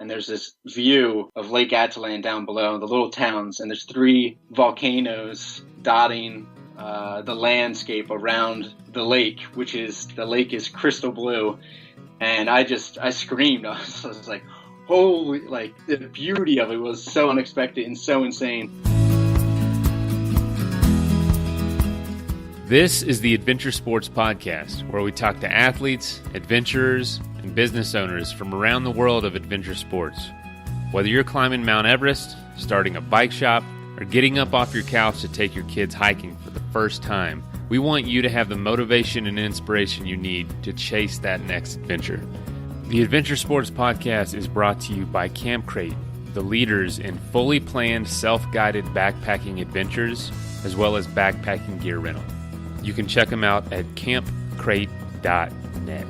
and there's this view of Lake Atitlan down below, the little towns, and there's 3 volcanoes dotting the landscape around the lake, the lake is crystal blue. And I screamed. I was like, holy, like the beauty of it was so unexpected and so insane. This is the Adventure Sports Podcast, where we talk to athletes, adventurers, and business owners from around the world of adventure sports. Whether you're climbing Mount Everest, starting a bike shop, or getting up off your couch to take your kids hiking for the first time, we want you to have the motivation and inspiration you need to chase that next adventure. The Adventure Sports Podcast is brought to you by Camp Crate, the leaders in fully planned self-guided backpacking adventures, as well as backpacking gear rental. You can check them out at campcrate.net.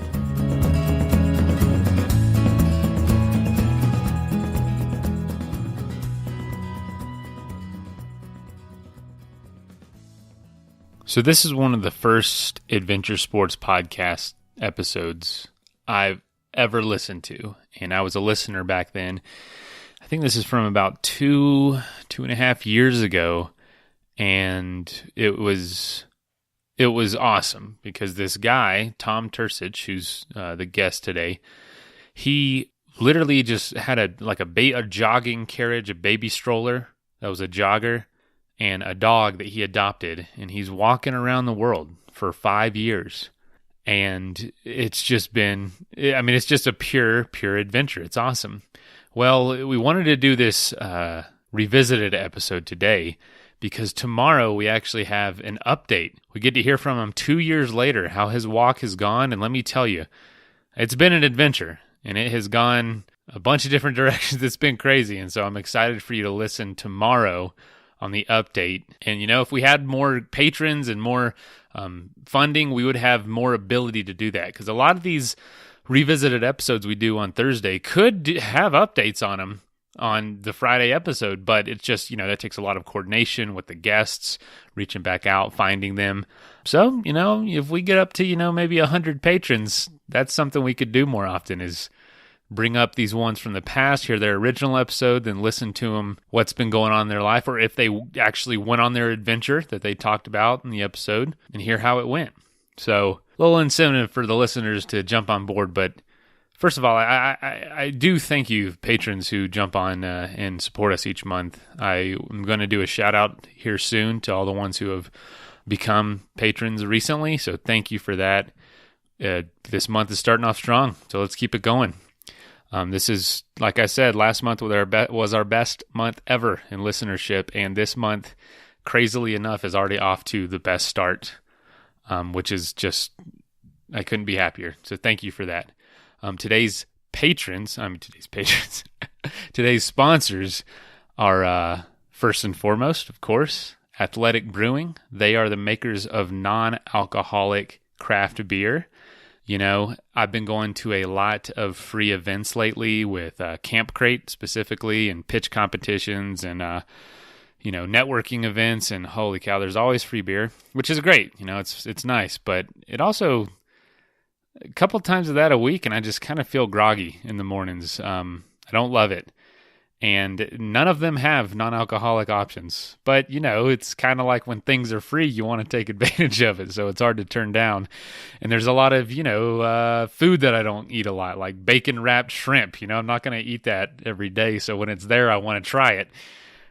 So this is one of the first Adventure Sports Podcast episodes I've ever listened to, and I was a listener back then. I think this is from about 2.5 years ago, and it was awesome because this guy, Tom Turcich, who's the guest today, he literally just had a jogging carriage, a baby stroller that was a jogger, and a dog that he adopted, and he's walking around the world for 5 years. And it's just been, it's just a pure adventure. It's awesome. Well, we wanted to do this revisited episode today because tomorrow we actually have an update. We get to hear from him 2 years later how his walk has gone. And let me tell you, it's been an adventure, and it has gone a bunch of different directions. It's been crazy. And so I'm excited for you to listen tomorrow on the update. And, if we had more patrons and more funding, we would have more ability to do that. Because a lot of these revisited episodes we do on Thursday could have updates on them on the Friday episode, but it's just, that takes a lot of coordination with the guests, reaching back out, finding them. So, if we get up to, maybe 100 patrons, that's something we could do more often, is bring up these ones from the past, hear their original episode, then listen to them, what's been going on in their life, or if they actually went on their adventure that they talked about in the episode, and hear how it went. So, a little incentive for the listeners to jump on board. But first of all, I do thank you, patrons who jump on and support us each month. I am going to do a shout out here soon to all the ones who have become patrons recently. So thank you for that. This month is starting off strong, so let's keep it going. This is, like I said, last month was our best month ever in listenership, and this month, crazily enough, is already off to the best start, which is just, I couldn't be happier. So thank you for that. Today's sponsors are, first and foremost, of course, Athletic Brewing. They are the makers of non-alcoholic craft beer. I've been going to a lot of free events lately with Camp Crate specifically, and pitch competitions and, networking events, and holy cow, there's always free beer, which is great. It's nice, but it also, a couple times of that a week, and I just kind of feel groggy in the mornings. I don't love it. And none of them have non-alcoholic options. But, it's kind of like when things are free, you want to take advantage of it. So it's hard to turn down. And there's a lot of, food that I don't eat a lot, like bacon-wrapped shrimp. I'm not going to eat that every day. So when it's there, I want to try it.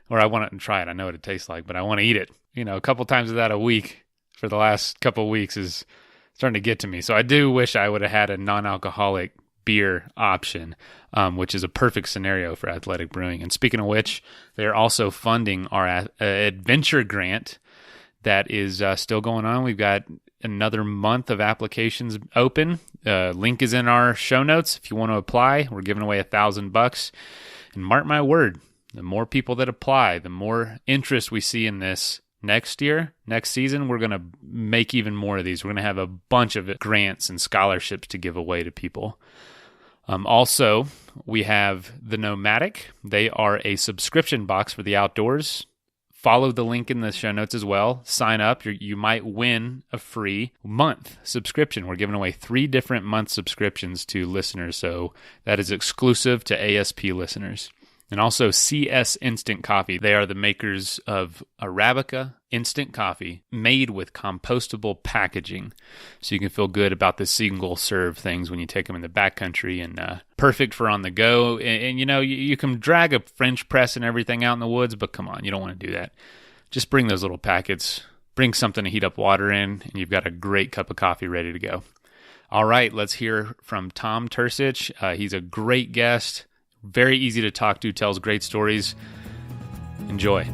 Or I want to try it. I know what it tastes like, but I want to eat it. A couple times of that a week for the last couple of weeks is starting to get to me. So I do wish I would have had a non-alcoholic beer option, which is a perfect scenario for Athletic Brewing. And speaking of which, they're also funding our adventure grant that is still going on. We've got another month of applications open. Link is in our show notes if you want to apply. We're giving away $1,000. And mark my word, the more people that apply, the more interest we see in this. Next season, we're going to make even more of these. We're going to have a bunch of grants and scholarships to give away to people. Also, we have the Nomadic. They are a subscription box for the outdoors. Follow the link in the show notes as well. Sign up. You might win a free month subscription. We're giving away 3 different month subscriptions to listeners, so that is exclusive to ASP listeners. And also CS Instant Coffee. They are the makers of Arabica instant coffee made with compostable packaging. So you can feel good about the single serve things when you take them in the backcountry, and perfect for on the go. And you can drag a French press and everything out in the woods, but come on, you don't want to do that. Just bring those little packets, bring something to heat up water in, and you've got a great cup of coffee ready to go. All right, let's hear from Tom Turcich. He's a great guest. Very easy to talk to, tells great stories. Enjoy.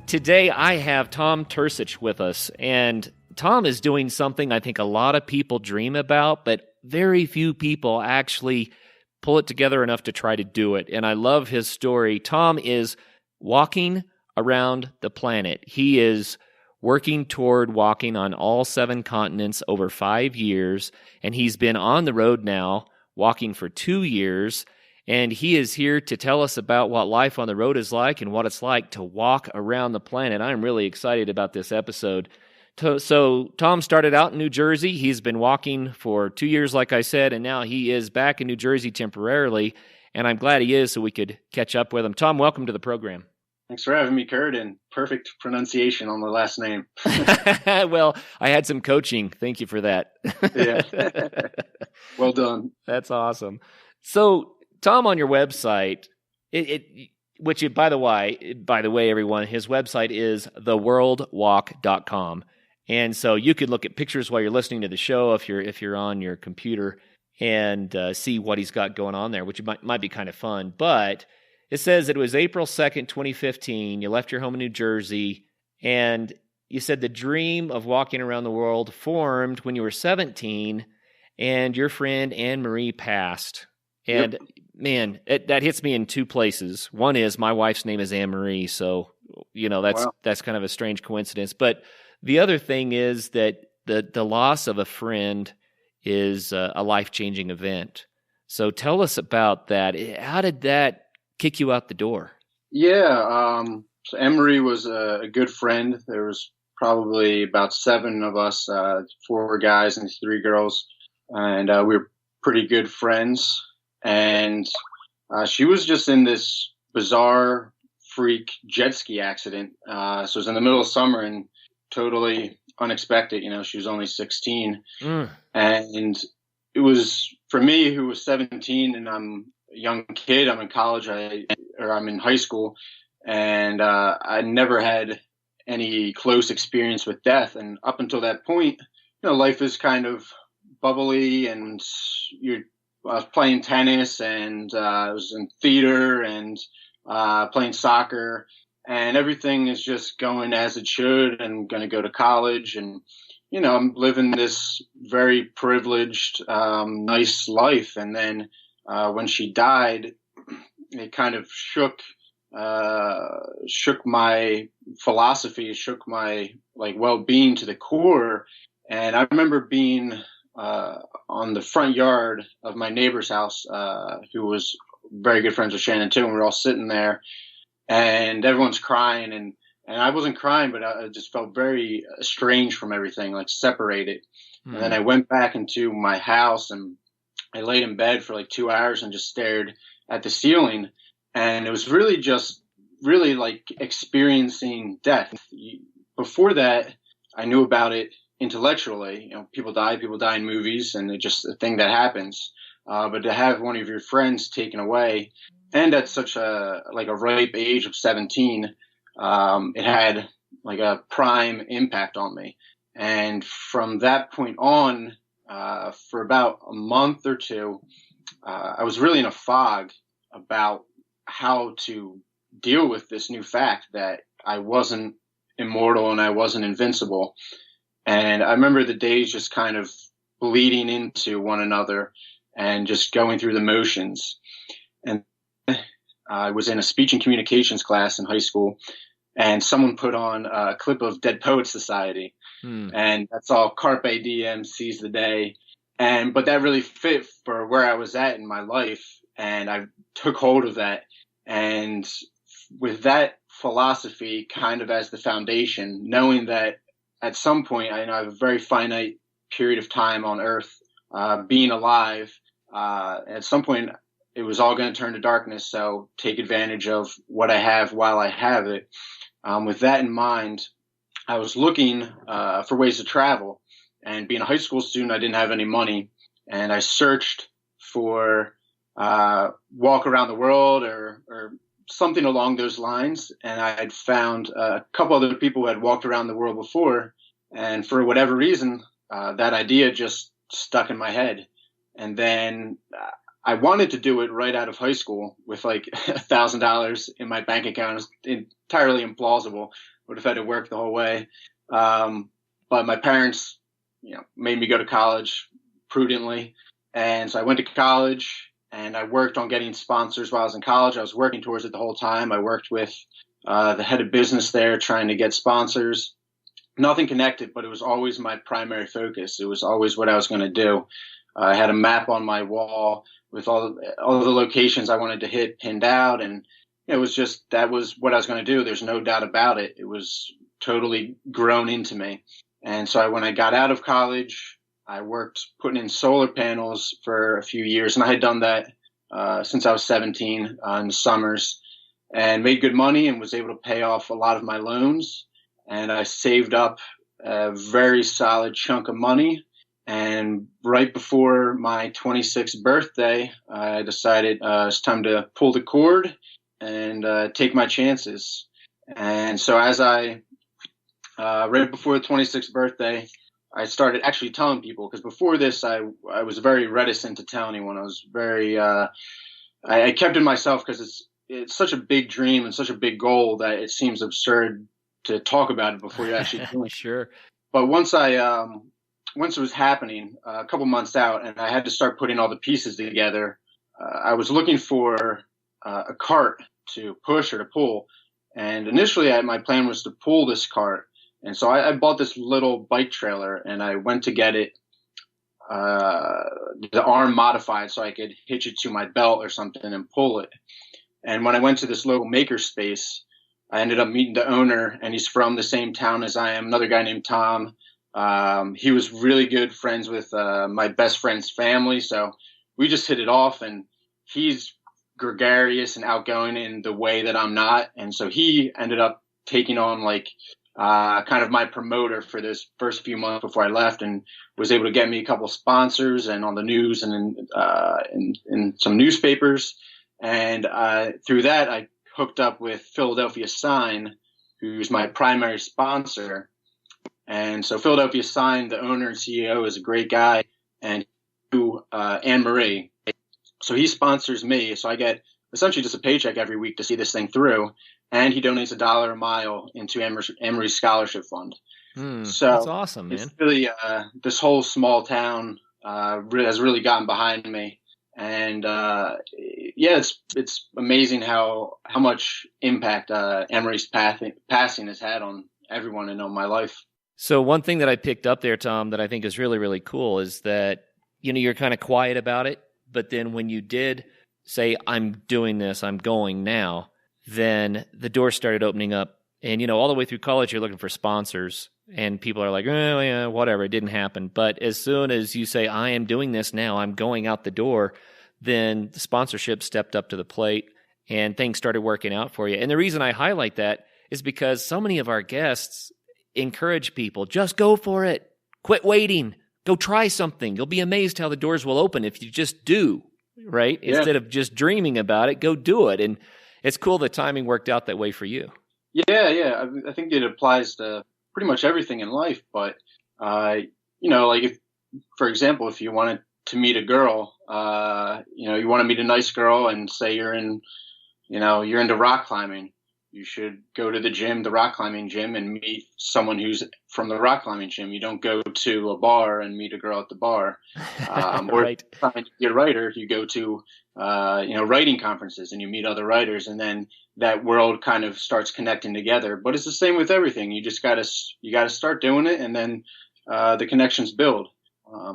Today I have Tom Turcich with us, and Tom is doing something I think a lot of people dream about, but very few people actually pull it together enough to try to do it, and I love his story. Tom is walking around the planet. He is working toward walking on all 7 continents over 5 years, and he's been on the road now, walking for 2 years, and he is here to tell us about what life on the road is like and what it's like to walk around the planet. I'm really excited about this episode. So Tom started out in New Jersey. He's been walking for 2 years, like I said, and now he is back in New Jersey temporarily, and I'm glad he is so we could catch up with him. Tom, welcome to the program. Thanks for having me, Kurt, and perfect pronunciation on the last name. Well, I had some coaching. Thank you for that. Yeah. Well done. That's awesome. So, Tom, on your website, by the way, everyone, his website is theworldwalk.com. And so you could look at pictures while you're listening to the show if you're on your computer and see what he's got going on there, which might be kind of fun. But it says it was April 2nd, 2015. You left your home in New Jersey, and you said the dream of walking around the world formed when you were 17, and your friend AnneMarie passed. And, Yep. Man, that hits me in 2 places. One is my wife's name is AnneMarie, so, that's kind of a strange coincidence. But the other thing is that the loss of a friend is a life-changing event. So tell us about that. How did that kick you out the door? Yeah, so AnneMarie was a good friend. There was probably about 7 of us, 4 guys and 3 girls, and we were pretty good friends. And she was just in this bizarre freak jet ski accident. So it was in the middle of summer and totally unexpected. She was only 16. And it was, for me, who was 17, and I'm a young kid, I'm in college, I'm in high school, and I never had any close experience with death. And up until that point, life is kind of bubbly, and I was playing tennis, and I was in theater, and playing soccer, and everything is just going as it should, and going to go to college, and I'm living this very privileged, nice life. And then when she died, it kind of shook my philosophy, shook my well-being to the core. And I remember being on the front yard of my neighbor's house, who was very good friends with Shannon too, and we were all sitting there, and everyone's crying, and I wasn't crying, but I just felt very estranged from everything, separated. And then I went back into my house, and I laid in bed for 2 hours and just stared at the ceiling. And it was really experiencing death. Before that, I knew about it intellectually. People die in movies, and it's just a thing that happens. But to have one of your friends taken away, and at such a ripe age of 17, it had a prime impact on me. And from that point on, for about a month or 2, I was really in a fog about how to deal with this new fact that I wasn't immortal and I wasn't invincible. And I remember the days just kind of bleeding into one another and just going through the motions. And I was in a speech and communications class in high school, and someone put on a clip of Dead Poets Society. And that's all carpe diem, seize the day. but that really fit for where I was at in my life, and I took hold of that. And with that philosophy kind of as the foundation, knowing that at some point I have a very finite period of time on Earth, being alive, at some point it was all going to turn to darkness. So take advantage of what I have while I have it. With that in mind, I was looking for ways to travel. And being a high school student, I didn't have any money. And I searched for walk around the world or something along those lines. And I had found a couple other people who had walked around the world before. And for whatever reason, that idea just stuck in my head. And then I wanted to do it right out of high school with like $1,000 in my bank account. It was entirely implausible. Would have had to work the whole way. But my parents, made me go to college prudently. And so I went to college and I worked on getting sponsors while I was in college. I was working towards it the whole time. I worked with the head of business there trying to get sponsors. Nothing connected, but it was always my primary focus. It was always what I was going to do. I had a map on my wall with all the locations I wanted to hit pinned out. And it was just, that was what I was going to do. There's no doubt about it. It was totally grown into me. And so when I got out of college, I worked putting in solar panels for a few years. And I had done that since I was 17 in the summers, and made good money and was able to pay off a lot of my loans. And I saved up a very solid chunk of money. And right before my 26th birthday, I decided it's time to pull the cord and take my chances. And so as right before the 26th birthday, I started actually telling people, because before this, I was very reticent to tell anyone. I was very, I kept it myself because it's such a big dream and such a big goal that it seems absurd to talk about it before you actually do it. Sure. But once it was happening, a couple months out, and I had to start putting all the pieces together, I was looking for a cart to push or to pull. And initially, my plan was to pull this cart. And so I bought this little bike trailer, and I went to get it, the arm modified so I could hitch it to my belt or something and pull it. And when I went to this local maker space, I ended up meeting the owner, and he's from the same town as I am, another guy named Tom. He was really good friends with my best friend's family, so we just hit it off, and he's gregarious and outgoing in the way that I'm not. And so he ended up taking on kind of my promoter for this first few months before I left, and was able to get me a couple sponsors and on the news and in some newspapers. And through that, I hooked up with Philadelphia Sign, who's my primary sponsor. And so Philadelphia Sign, the owner and CEO, is a great guy, and AnneMarie. So he sponsors me. So I get essentially just a paycheck every week to see this thing through. And he donates $1 a mile into AnneMarie's scholarship fund. So that's awesome, man. It's really, this whole small town has really gotten behind me. And it's amazing how much impact AnneMarie's passing has had on everyone in my life. So one thing that I picked up there, Tom, that I think is really, really cool is that, you're kind of quiet about it. But then when you did say, I'm doing this, I'm going now, then the doors started opening up. And, all the way through college, you're looking for sponsors. And people are like, oh, yeah, whatever, it didn't happen. But as soon as you say, I am doing this now, I'm going out the door, then the sponsorship stepped up to the plate and things started working out for you. And the reason I highlight that is because so many of our guests encourage people, just go for it. Quit waiting. Go try something. You'll be amazed how the doors will open if you just do, right? Yeah. Instead of just dreaming about it, go do it. And it's cool the timing worked out that way for you. Yeah. I think it applies to pretty much everything in life. But, if, for example, if you wanted to meet a girl, you want to meet a nice girl and say you're into rock climbing, you should go to the rock climbing gym, and meet someone who's from the rock climbing gym. You don't go to a bar and meet a girl at the bar. Or right. If you're a writer, you go to, writing conferences and you meet other writers, and then that world kind of starts connecting together. But it's the same with everything. You just gotta start doing it, and then the connections build.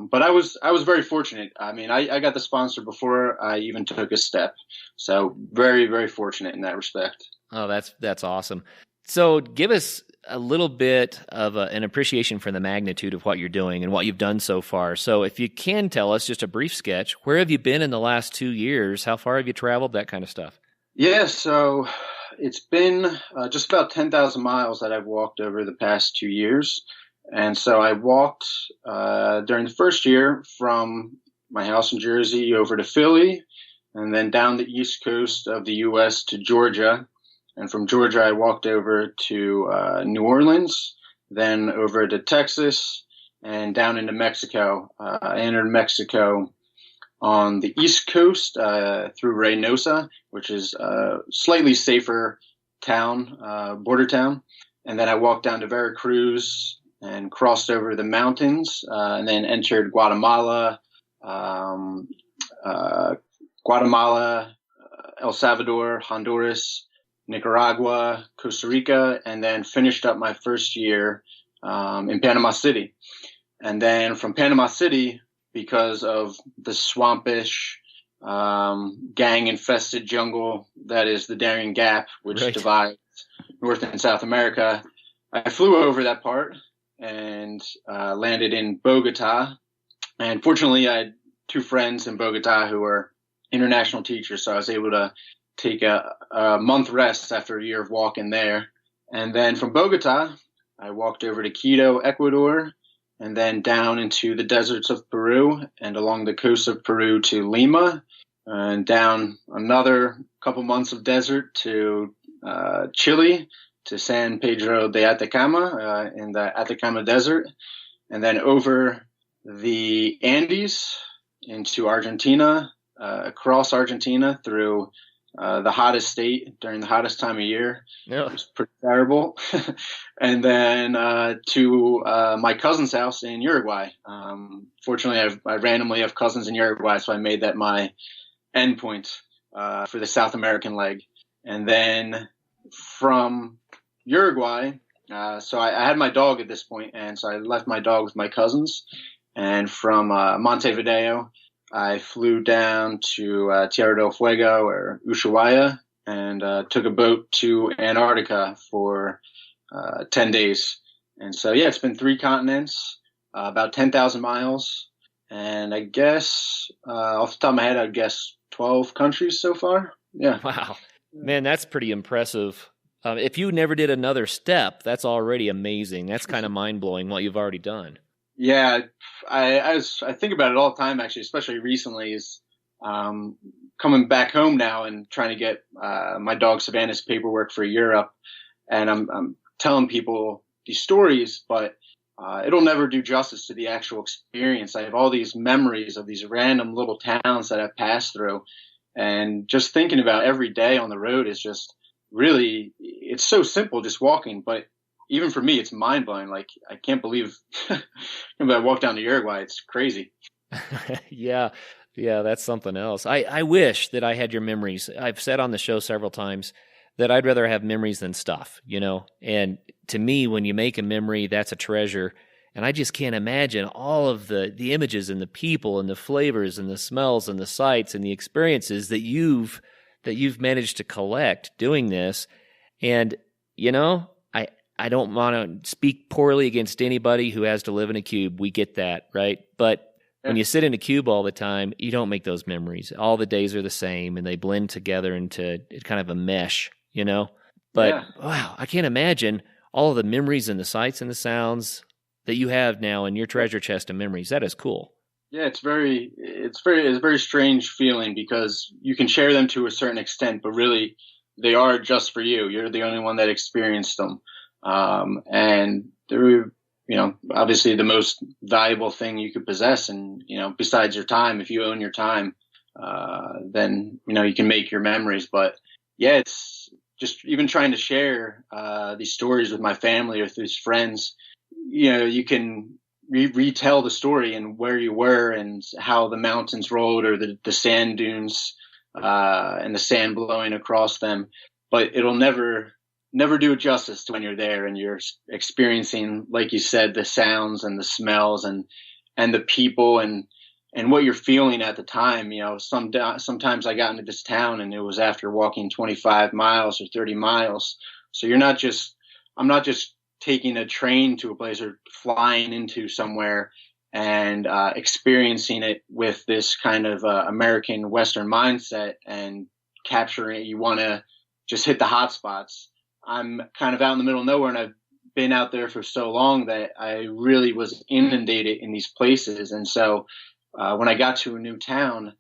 But I was very fortunate. I mean, I got the sponsor before I even took a step. So very, very fortunate in that respect. Oh, that's awesome. So give us a little bit of an appreciation for the magnitude of what you're doing and what you've done so far. So if you can tell us just a brief sketch, where have you been in the last 2 years? How far have you traveled? That kind of stuff. Yeah, so it's been just about 10,000 miles that I've walked over the past 2 years. And so I walked during the first year from my house in Jersey over to Philly, and then down the east coast of the U.S. to Georgia. And from Georgia, I walked over to New Orleans, then over to Texas, and down into Mexico. I entered Mexico on the east coast through Reynosa, which is a slightly safer town, border town. And then I walked down to Veracruz and crossed over the mountains, and then entered Guatemala, El Salvador, Honduras, Nicaragua, Costa Rica, and then finished up my first year in Panama City. And then from Panama City, because of the swampish, gang-infested jungle that is the Darien Gap, which divides North and South America, I flew over that part and landed in Bogota. And fortunately, I had two friends in Bogota who were international teachers, so I was able to take a month rest after a year of walking there. And then from Bogota, I walked over to Quito, Ecuador, and then down into the deserts of Peru and along the coast of Peru to Lima, and down another couple months of desert to Chile, to San Pedro de Atacama in the Atacama Desert, and then over the Andes into Argentina, across Argentina through the hottest state during the hottest time of year. Yeah. It was pretty terrible. And then to my cousin's house in Uruguay. Fortunately, I randomly have cousins in Uruguay, so I made that my endpoint for the South American leg. And then from Uruguay, so I had my dog at this point, and so I left my dog with my cousins. And from Montevideo, I flew down to Tierra del Fuego or Ushuaia and took a boat to Antarctica for 10 days. And so, yeah, it's been 3 continents, about 10,000 miles. And I guess off the top of my head, I'd guess 12 countries so far. Yeah. Wow. Man, that's pretty impressive. If you never did another step, that's already amazing. That's kind of mind-blowing what you've already done. Yeah, I think about it all the time, actually, especially recently, is coming back home now and trying to get my dog Savannah's paperwork for Europe. And I'm telling people these stories, but it'll never do justice to the actual experience. I have all these memories of these random little towns that I've passed through. And just thinking about every day on the road is just really, it's so simple just walking, but even for me, it's mind blowing. Like, I can't believe I walked down to Uruguay. It's crazy. Yeah, that's something else. I wish that I had your memories. I've said on the show several times that I'd rather have memories than stuff, you know? And to me, when you make a memory, that's a treasure. And I just can't imagine all of the images and the people and the flavors and the smells and the sights and the experiences that you've managed to collect doing this. And, you know, I don't want to speak poorly against anybody who has to live in a cube. We get that, right? But when you sit in a cube all the time, you don't make those memories. All the days are the same, and they blend together into kind of a mesh, you know? But, wow, I can't imagine all of the memories and the sights and the sounds that you have now in your treasure chest of memories. That is cool. Yeah, it's a very strange feeling because you can share them to a certain extent, but really they are just for you. You're the only one that experienced them. And they're, obviously the most valuable thing you could possess. And, besides your time, if you own your time, then, you can make your memories. But yeah, it's just even trying to share, these stories with my family or with these friends, you can retell the story and where you were and how the mountains rolled or the sand dunes, and the sand blowing across them. But it'll never do it justice to when you're there and you're experiencing, like you said, the sounds and the smells and and the people and what you're feeling at the time. Sometimes I got into this town and it was after walking 25 miles or 30 miles. So I'm not just taking a train to a place or flying into somewhere and experiencing it with this kind of American Western mindset and capturing it. You want to just hit the hot spots. I'm kind of out in the middle of nowhere, and I've been out there for so long that I really was inundated in these places. And so when I got to a new town,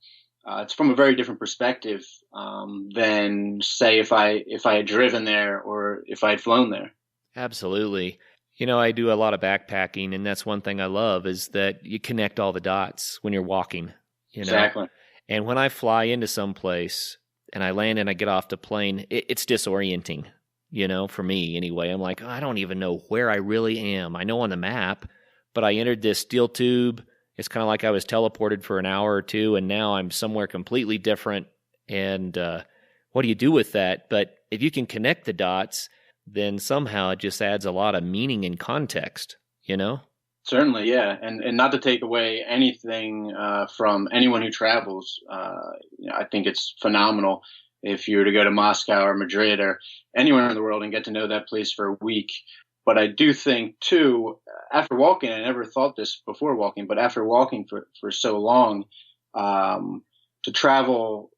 it's from a very different perspective than, say, if I had driven there or if I had flown there. Absolutely. I do a lot of backpacking, and that's one thing I love is that you connect all the dots when you're walking. Exactly. And when I fly into some place and I land and I get off the plane, it's disorienting, for me anyway. I'm like, I don't even know where I really am. I know on the map, but I entered this steel tube. It's kind of like I was teleported for an hour or two, and now I'm somewhere completely different. And what do you do with that? But if you can connect the dots, then somehow it just adds a lot of meaning and context, Certainly, yeah. And not to take away anything from anyone who travels, I think it's phenomenal if you were to go to Moscow or Madrid or anywhere in the world and get to know that place for a week. But I do think, too, after walking, I never thought this before walking, but after walking for so long, to travel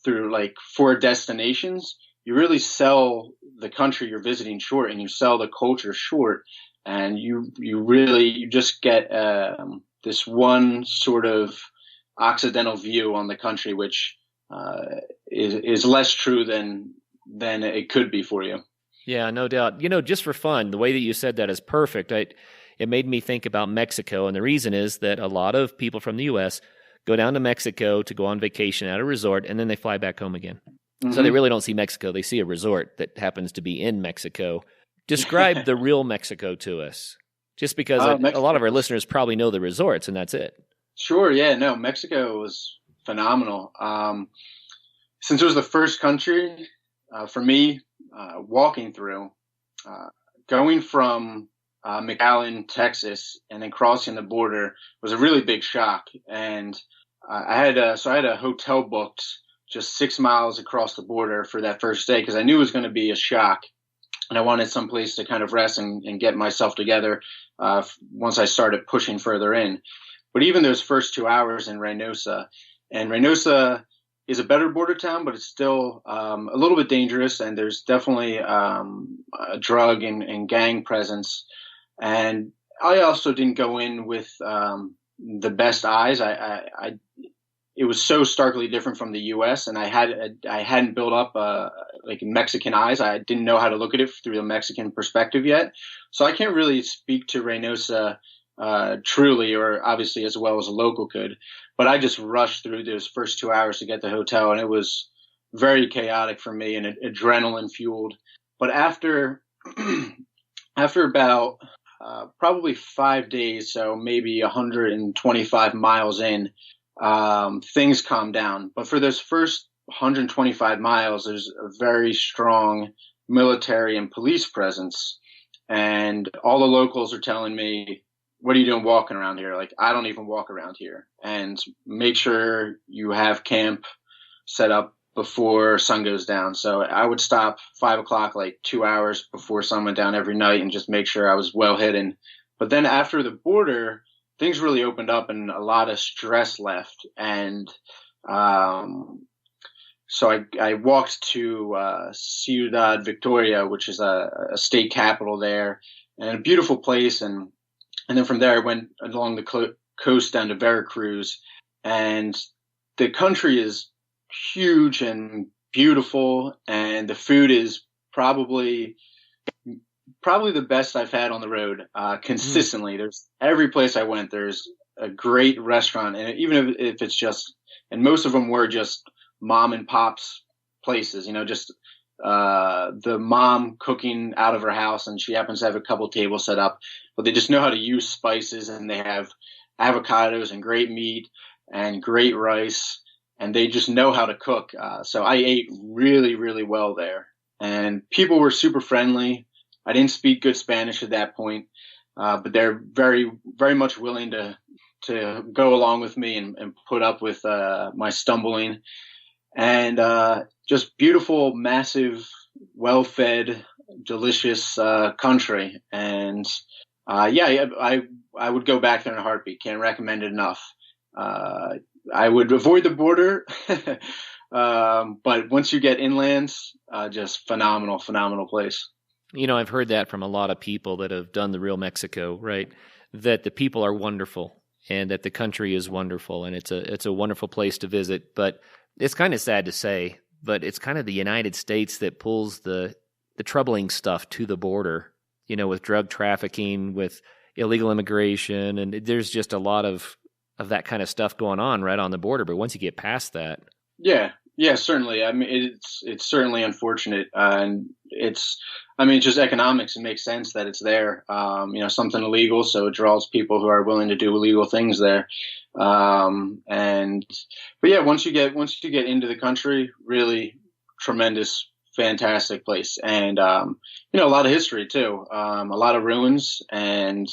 through like 4 destinations, you really sell the country you're visiting short, and you sell the culture short, and you just get this one sort of occidental view on the country, which is less true than it could be for you. Yeah, no doubt. Just for fun, the way that you said that is perfect. It made me think about Mexico, and the reason is that a lot of people from the U.S. go down to Mexico to go on vacation at a resort, and then they fly back home again. Mm-hmm. So they really don't see Mexico. They see a resort that happens to be in Mexico. Describe the real Mexico to us, just because a lot of our listeners probably know the resorts, and that's it. Sure, yeah. No, Mexico was phenomenal. Since it was the first country for me walking through, going from McAllen, Texas, and then crossing the border was a really big shock. And I had a hotel booked just 6 miles across the border for that first day because I knew it was going to be a shock, and I wanted some place to kind of rest and get myself together once I started pushing further in. But even those first 2 hours in Reynosa, and Reynosa is a better border town, but it's still a little bit dangerous, and there's definitely a drug and gang presence. And I also didn't go in with the best eyes. It was so starkly different from the U.S., and I hadn't built up like Mexican eyes. I didn't know how to look at it through the Mexican perspective yet, so I can't really speak to Reynosa truly, or obviously as well as a local could. But I just rushed through those first 2 hours to get the hotel, and it was very chaotic for me and adrenaline fueled. But after about probably 5 days, so maybe 125 miles in, things calmed down. But for those first 125 miles, there's a very strong military and police presence. And all the locals are telling me, what are you doing walking around here? Like, I don't even walk around here. And make sure you have camp set up before sun goes down. So I would stop 5 o'clock, like 2 hours before sun went down every night, and just make sure I was well hidden. But then after the border, things really opened up and a lot of stress left. And so I walked to Ciudad Victoria, which is a state capital there, and a beautiful place. And then from there, I went along the coast down to Veracruz. And the country is huge and beautiful, and the food is probably the best I've had on the road consistently. There's every place I went, there's a great restaurant, and even if it's just, and most of them were just mom and pops places, just the mom cooking out of her house, and she happens to have a couple tables set up, but they just know how to use spices, and they have avocados and great meat and great rice, and they just know how to cook. So I ate really, really well there, and people were super friendly. I didn't speak good Spanish at that point, but they're very, very much willing to go along with me and put up with my stumbling. And just beautiful, massive, well-fed, delicious country. And I would go back there in a heartbeat. Can't recommend it enough. I would avoid the border, but once you get inland, just phenomenal place. I've heard that from a lot of people that have done the real Mexico, right? That the people are wonderful and that the country is wonderful and it's a wonderful place to visit. But it's kind of sad to say, but it's kind of the United States that pulls the troubling stuff to the border, with drug trafficking, with illegal immigration, and there's just a lot of that kind of stuff going on right on the border. But once you get past that. Yeah, certainly. I mean, it's certainly unfortunate, and it's just economics. It makes sense that it's there. Something illegal, so it draws people who are willing to do illegal things there. But yeah, once you get into the country, really tremendous, fantastic place, and a lot of history too, a lot of ruins, and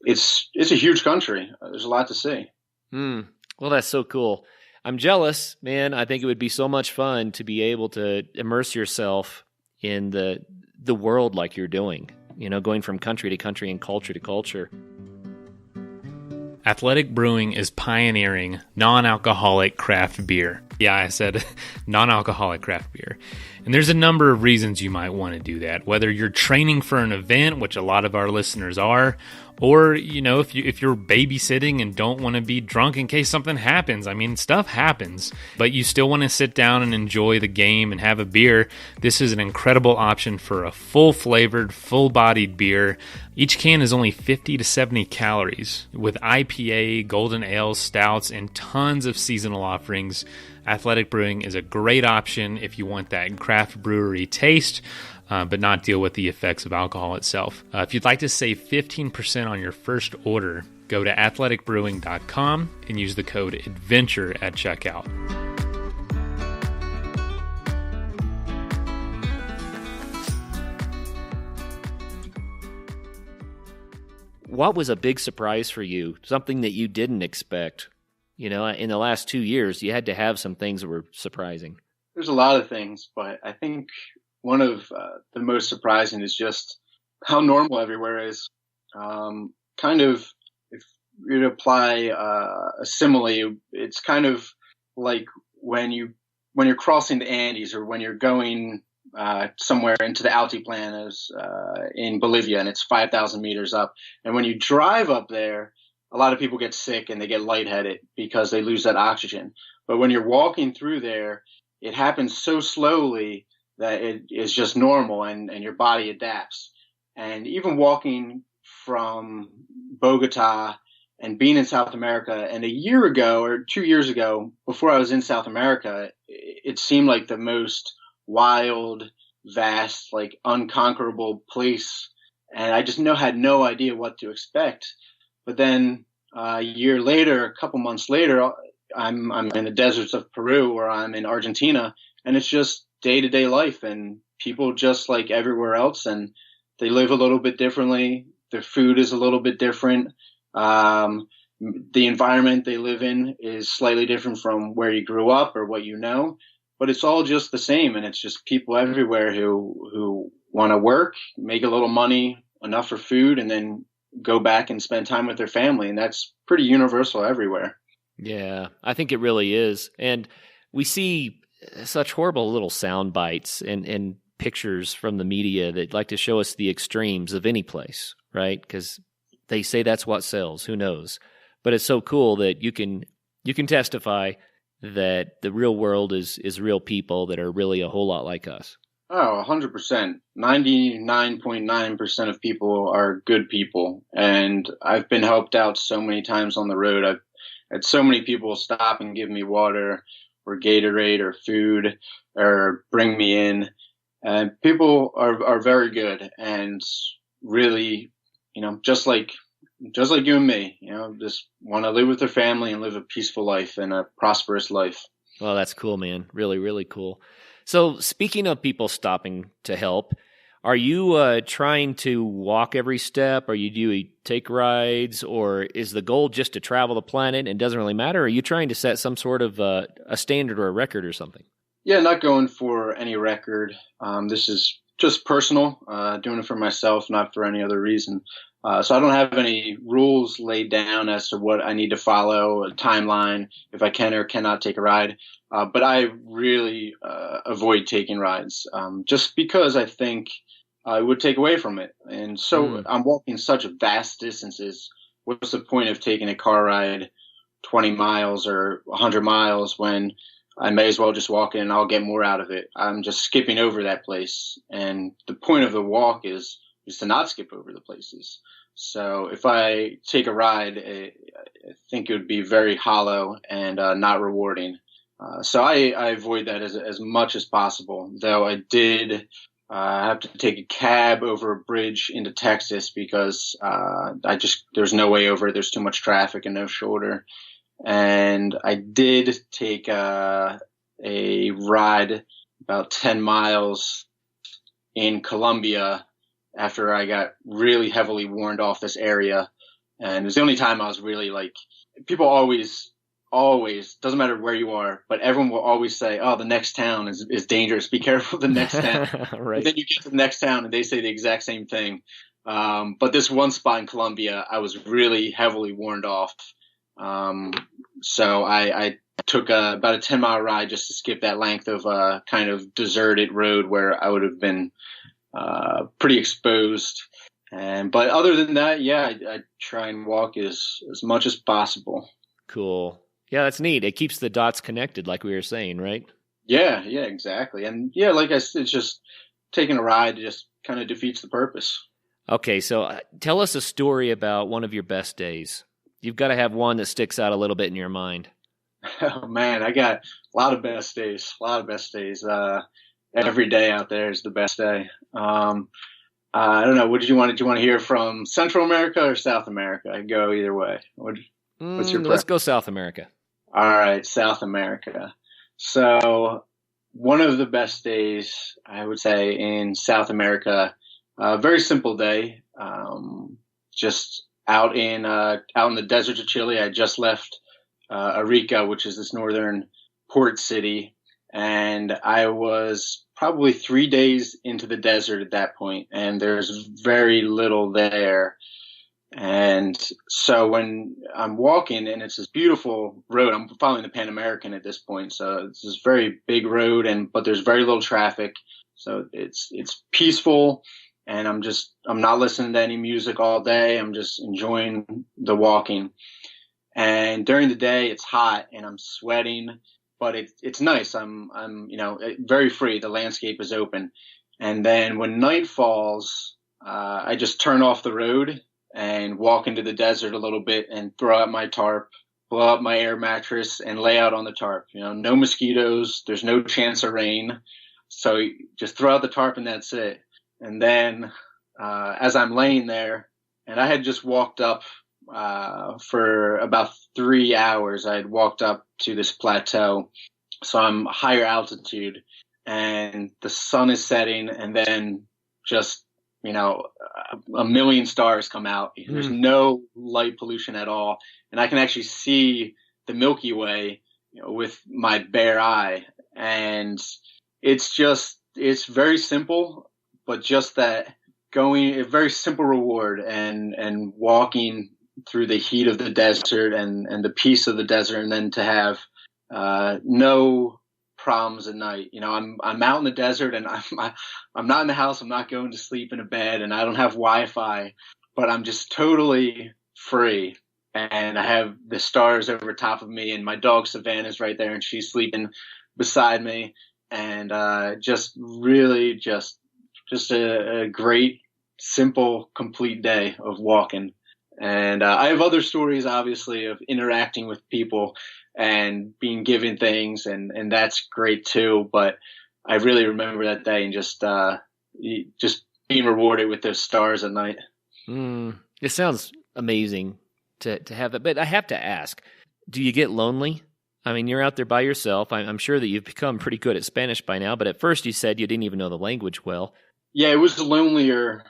it's a huge country. There's a lot to see. Well, that's so cool. I'm jealous, man. I think it would be so much fun to be able to immerse yourself in the world like you're doing, going from country to country and culture to culture. Athletic Brewing is pioneering non-alcoholic craft beer. Yeah, I said non-alcoholic craft beer. And there's a number of reasons you might want to do that, whether you're training for an event, which a lot of our listeners are, or, if you're babysitting and don't want to be drunk in case something happens. I mean, stuff happens, but you still want to sit down and enjoy the game and have a beer. This is an incredible option for a full-flavored, full-bodied beer. Each can is only 50 to 70 calories. With IPA, golden ales, stouts, and tons of seasonal offerings, Athletic Brewing is a great option if you want that craft brewery taste, but not deal with the effects of alcohol itself. If you'd like to save 15% on your first order, go to athleticbrewing.com and use the code ADVENTURE at checkout. What was a big surprise for you? Something that you didn't expect? In the last 2 years, you had to have some things that were surprising. There's a lot of things, but I think one of the most surprising is just how normal everywhere is. Kind of, if you apply a simile, it's kind of like when you're crossing the Andes or when you're going somewhere into the altiplanos in Bolivia, and it's 5,000 meters up. And when you drive up there, a lot of people get sick and they get lightheaded because they lose that oxygen. But when you're walking through there, it happens so slowly that it is just normal and your body adapts. And even walking from Bogota and being in South America, and a year ago or 2 years ago, before I was in South America, it seemed like the most wild, vast, like unconquerable place. And I just had no idea what to expect. But then a year later, a couple months later, I'm in the deserts of Peru or I'm in Argentina, and it's just day-to-day life, and people just like everywhere else, and they live a little bit differently. Their food is a little bit different. The environment they live in is slightly different from where you grew up or what you know, but it's all just the same, and it's just people everywhere who want to work, make a little money, enough for food, and then go back and spend time with their family. And that's pretty universal everywhere. Yeah, I think it really is. And we see such horrible little sound bites and pictures from the media that like to show us the extremes of any place, right? Because they say that's what sells. Who knows? But it's so cool that you can testify that the real world is real people that are really a whole lot like us. Oh, 100%. 99.9% of people are good people. And I've been helped out so many times on the road. I've had so many people stop and give me water or Gatorade or food or bring me in. And people are very good and really, just like you and me, just want to live with their family and live a peaceful life and a prosperous life. Well, that's cool, man. Really, really cool. So speaking of people stopping to help, Are you trying to walk every step? Do you take rides? Or is the goal just to travel the planet and it doesn't really matter? Or are you trying to set some sort of a standard or a record or something? Yeah, not going for any record. This is just personal, doing it for myself, not for any other reason. So I don't have any rules laid down as to what I need to follow, a timeline, if I can or cannot take a ride. But I really avoid taking rides just because I think it would take away from it. And so I'm walking such vast distances. What's the point of taking a car ride 20 miles or 100 miles when I may as well just walk in and I'll get more out of it? I'm just skipping over that place. And the point of the walk is to not skip over the places. So if I take a ride, I think it would be very hollow and not rewarding. So I avoid that as much as possible, though I did have to take a cab over a bridge into Texas because there's no way over. There's too much traffic and no shoulder. And I did take a ride about 10 miles in Colombia after I got really heavily warned off this area. And it was the only time I was really people always, doesn't matter where you are, but everyone will always say, oh, the next town is dangerous. Be careful of the next town. Right. But then you get to the next town and they say the exact same thing. But this one spot in Colombia, I was really heavily warned off. So I took about a 10-mile ride just to skip that length of kind of deserted road where I would have been pretty exposed. But other than that, yeah, I try and walk as much as possible. Cool. Yeah, that's neat. It keeps the dots connected, like we were saying, right? Yeah, exactly. And yeah, like I said, it's just taking a ride just kind of defeats the purpose. Okay, so tell us a story about one of your best days. You've got to have one that sticks out a little bit in your mind. Oh man, I got a lot of best days. Every day out there is the best day. I don't know. What did you want? Did you want to hear from Central America or South America? I can go either way. What's your preference? Let's go South America. All right, South America. So one of the best days, I would say, in South America, very simple day, just out in the deserts of Chile. I just left Arica, which is this northern port city, and I was probably 3 days into the desert at that point, and there's very little there. And so when I'm walking, and it's this beautiful road, I'm following the Pan American at this point, so it's this very big road, but there's very little traffic, so it's peaceful. And I'm not listening to any music all day. I'm just enjoying the walking. And during the day, it's hot and I'm sweating, but it's nice. I'm very free. The landscape is open. And then when night falls, I just turn off the road and walk into the desert a little bit and throw out my tarp, blow up my air mattress and lay out on the tarp. No mosquitoes. There's no chance of rain. So just throw out the tarp and that's it. And then as I'm laying there, and I had just walked up for about 3 hours, I had walked up to this plateau. So I'm higher altitude and the sun is setting and then just, a million stars come out. There's no light pollution at all. And I can actually see the Milky Way with my bare eye. And it's very simple. But just that a very simple reward and walking through the heat of the desert and the peace of the desert, and then to have no problems at night. I'm out in the desert and I'm not in the house. I'm not going to sleep in a bed and I don't have Wi-Fi, but I'm just totally free. And I have the stars over top of me and my dog Savannah's right there and she's sleeping beside me. And just a great, simple, complete day of walking. And I have other stories, obviously, of interacting with people and being given things, and that's great too. But I really remember that day and just being rewarded with those stars at night. It sounds amazing to have that. But I have to ask, do you get lonely? I mean, you're out there by yourself. I'm sure that you've become pretty good at Spanish by now, but at first you said you didn't even know the language well. Yeah, it was lonelier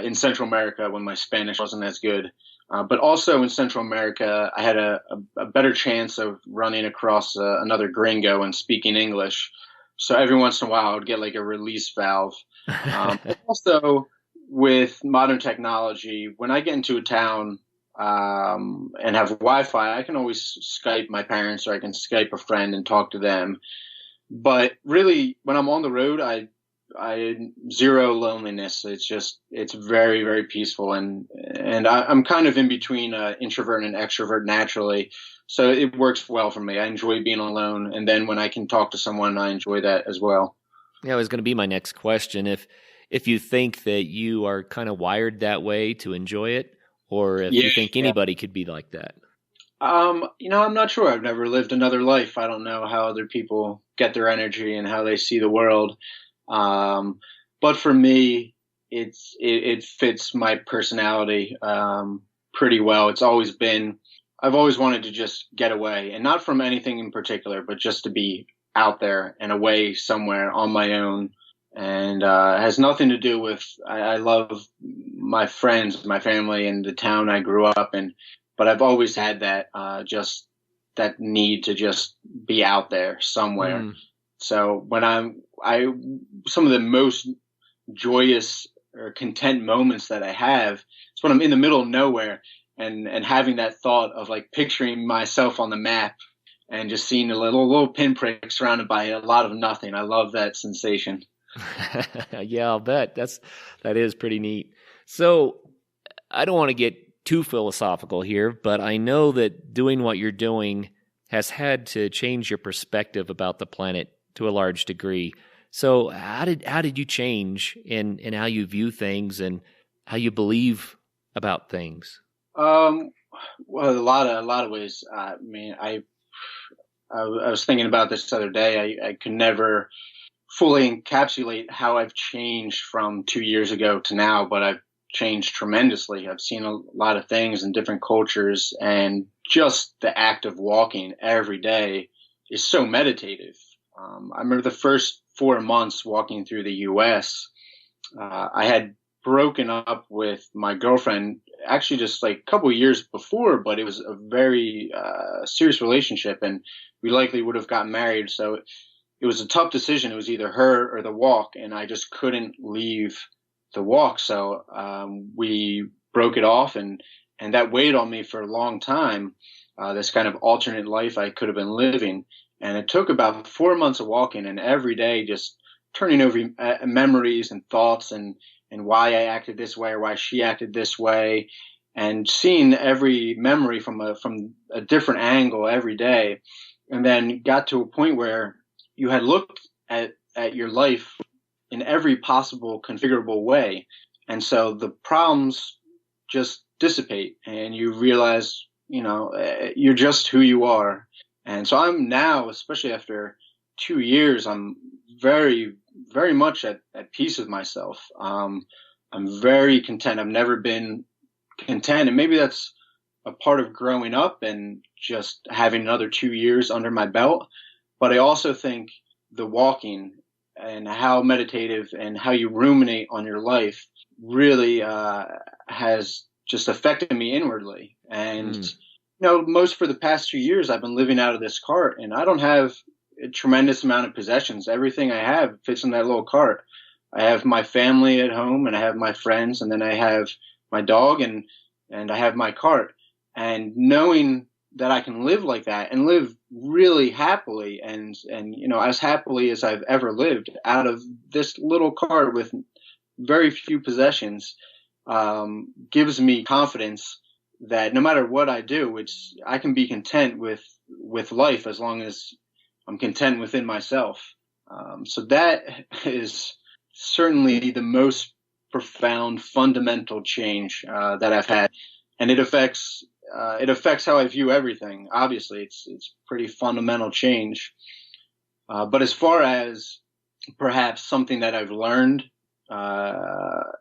in Central America when my Spanish wasn't as good. But also in Central America, I had a better chance of running across another gringo and speaking English. So every once in a while, I would get like a release valve. Also, with modern technology, when I get into a town and have Wi-Fi, I can always Skype my parents or I can Skype a friend and talk to them. But really, when I'm on the road, I zero loneliness. It's very, very peaceful. And I'm kind of in between introvert and extrovert naturally. So it works well for me. I enjoy being alone. And then when I can talk to someone, I enjoy that as well. Yeah, it was going to be my next question. If you think that you are kind of wired that way to enjoy it, or if Yeah. you think anybody could be like that. I'm not sure. I've never lived another life. I don't know how other people get their energy and how they see the world. Um, but for me, it fits my personality pretty well. I've always wanted to just get away, and not from anything in particular, but just to be out there and away somewhere on my own. And it has nothing to do with I love my friends, my family, and the town I grew up in. But I've always had that just that need to just be out there somewhere. Mm. So when I some of the most joyous or content moments that I have is when I'm in the middle of nowhere and having that thought of like picturing myself on the map and just seeing a little pinprick surrounded by a lot of nothing. I love that sensation. Yeah, I'll bet. That is pretty neat. So I don't want to get too philosophical here, but I know that doing what you're doing has had to change your perspective about the planet to a large degree. So how did you change in how you view things and how you believe about things? Well, a lot of ways. I was thinking about this other day. I could never fully encapsulate how I've changed from 2 years ago to now, but I've changed tremendously. I've seen a lot of things in different cultures, and just the act of walking every day is so meditative. I remember the first 4 months walking through the U.S. I had broken up with my girlfriend actually just like a couple of years before, but it was a very serious relationship, and we likely would have gotten married. So it was a tough decision. It was either her or the walk, and I just couldn't leave the walk. So we broke it off, and that weighed on me for a long time. This kind of alternate life I could have been living, and it took about 4 months of walking, and every day just turning over memories and thoughts, and why I acted this way or why she acted this way, and seeing every memory from a different angle every day, and then got to a point where you had looked at your life in every possible configurable way. And so the problems just dissipate and you realize, you're just who you are. And so I'm now, especially after 2 years, I'm very, very much at peace with myself. I'm very content. I've never been content. And maybe that's a part of growing up and just having another 2 years under my belt. But I also think the walking and how meditative and how you ruminate on your life really has just affected me inwardly. And, most for the past 2 years, I've been living out of this cart, and I don't have a tremendous amount of possessions. Everything I have fits in that little cart. I have my family at home, and I have my friends, and then I have my dog, and I have my cart. And knowing that I can live like that and live really happily and as happily as I've ever lived out of this little cart with very few possessions, gives me confidence that no matter what I do, I can be content with life as long as I'm content within myself. So that is certainly the most profound, fundamental change that I've had, and it affects how I view everything. Obviously, it's pretty fundamental change. But as far as perhaps something that I've learned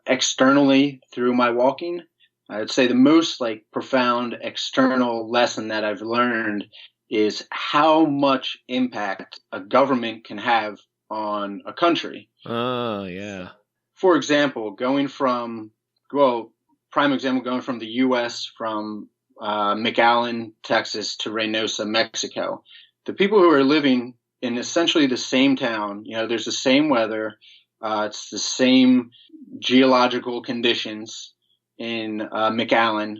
externally through my walking, I would say the most profound external lesson that I've learned is how much impact a government can have on a country. Oh, yeah. for example, prime example, going from the U.S. from McAllen, Texas to Reynosa, Mexico. The people who are living in essentially the same town, there's the same weather, it's the same geological conditions in McAllen,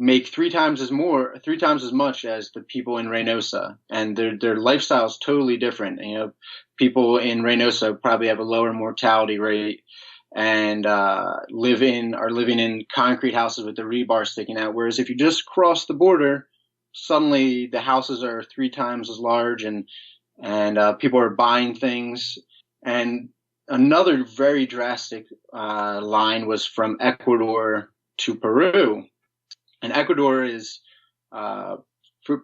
make three times as much as the people in Reynosa, and their lifestyle is totally different. People in Reynosa probably have a lower mortality rate and are living in concrete houses with the rebar sticking out. Whereas if you just cross the border, suddenly the houses are three times as large, and people are buying things. And another very drastic line was from Ecuador to Peru. And Ecuador is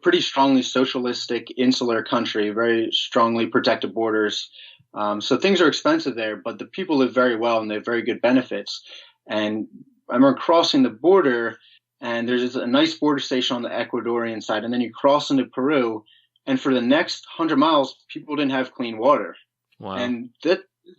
pretty strongly socialistic, insular country, very strongly protected borders. So things are expensive there, but the people live very well and they have very good benefits. And I remember crossing the border, and there's a nice border station on the Ecuadorian side, and then you cross into Peru, and for the next 100 miles, people didn't have clean water. Wow. And